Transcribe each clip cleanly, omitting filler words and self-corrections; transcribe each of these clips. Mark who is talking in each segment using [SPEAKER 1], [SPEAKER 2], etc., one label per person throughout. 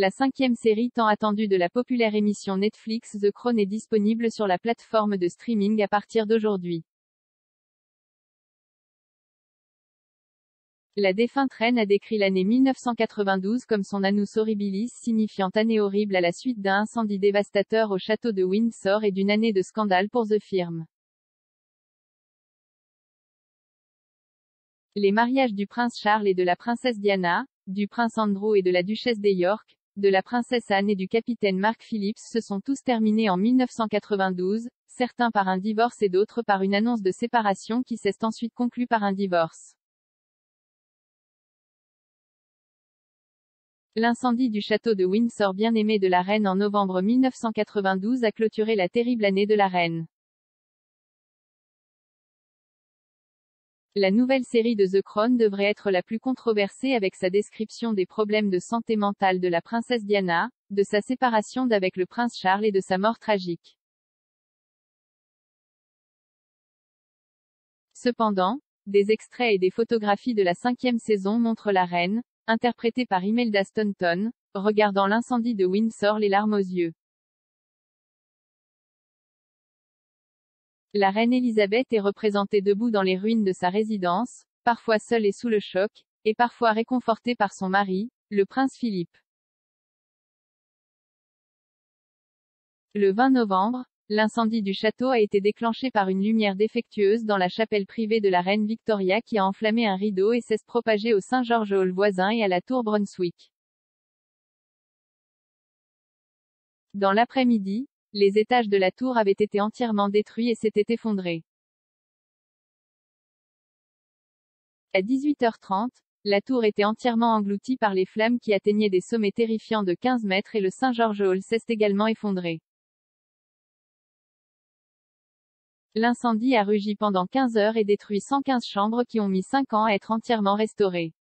[SPEAKER 1] La cinquième série tant attendue de la populaire émission Netflix The Crown est disponible sur la plateforme de streaming à partir d'aujourd'hui. La défunte reine a décrit l'année 1992 comme son annus horribilis, signifiant année horrible à la suite d'un incendie dévastateur au château de Windsor et d'une année de scandale pour The Firm. Les mariages du prince Charles et de la princesse Diana, du prince Andrew et de la duchesse de York, de la princesse Anne et du capitaine Mark Phillips se sont tous terminés en 1992, certains par un divorce et d'autres par une annonce de séparation qui s'est ensuite conclue par un divorce. L'incendie du château de Windsor bien-aimé de la reine en novembre 1992 a clôturé la terrible année de la reine. La nouvelle série de The Crown devrait être la plus controversée avec sa description des problèmes de santé mentale de la princesse Diana, de sa séparation d'avec le prince Charles et de sa mort tragique. Cependant, des extraits et des photographies de la cinquième saison montrent la reine, interprétée par Imelda Staunton, regardant l'incendie de Windsor les larmes aux yeux. La reine Elisabeth est représentée debout dans les ruines de sa résidence, parfois seule et sous le choc, et parfois réconfortée par son mari, le prince Philippe. Le 20 novembre, l'incendie du château a été déclenché par une lumière défectueuse dans la chapelle privée de la reine Victoria qui a enflammé un rideau et s'est propagé au St. George Hall voisin et à la tour Brunswick. Dans l'après-midi, les étages de la tour avaient été entièrement détruits et s'étaient effondrés. À 18h30, la tour était entièrement engloutie par les flammes qui atteignaient des sommets terrifiants de 15 mètres et le St. George Hall s'est également effondré. L'incendie a rugi pendant 15 heures et détruit 115 chambres qui ont mis 5 ans à être entièrement restaurées.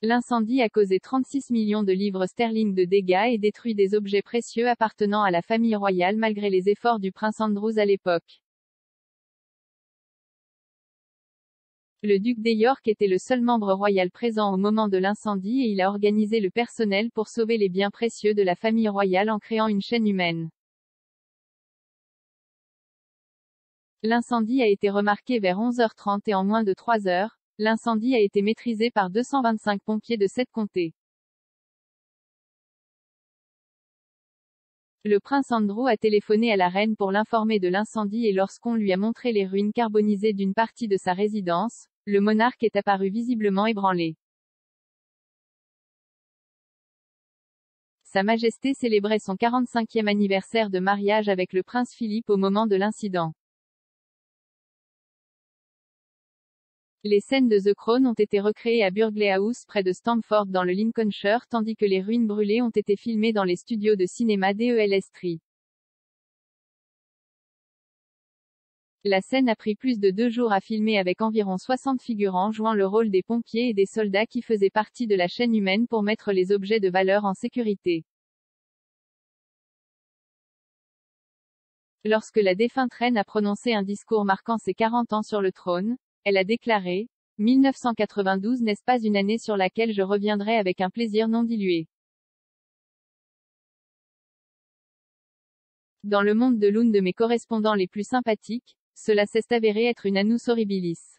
[SPEAKER 1] L'incendie a causé 36 millions de livres sterling de dégâts et détruit des objets précieux appartenant à la famille royale malgré les efforts du prince Andrew à l'époque. Le duc de York était le seul membre royal présent au moment de l'incendie et il a organisé le personnel pour sauver les biens précieux de la famille royale en créant une chaîne humaine. L'incendie a été remarqué vers 11h30 et en moins de 3 heures, l'incendie a été maîtrisé par 225 pompiers de 7 comtés. Le prince Andrew a téléphoné à la reine pour l'informer de l'incendie et lorsqu'on lui a montré les ruines carbonisées d'une partie de sa résidence, le monarque est apparu visiblement ébranlé. Sa Majesté célébrait son 45e anniversaire de mariage avec le prince Philippe au moment de l'incident. Les scènes de The Crown ont été recréées à Burghley House près de Stamford dans le Lincolnshire tandis que les ruines brûlées ont été filmées dans les studios de cinéma d'Elstree. La scène a pris plus de 2 jours à filmer avec environ 60 figurants jouant le rôle des pompiers et des soldats qui faisaient partie de la chaîne humaine pour mettre les objets de valeur en sécurité. Lorsque la défunte reine a prononcé un discours marquant ses 40 ans sur le trône, elle a déclaré « 1992 n'est-ce pas une année sur laquelle je reviendrai avec un plaisir non dilué. Dans le monde de l'une de mes correspondants les plus sympathiques, cela s'est avéré être une annus horribilis.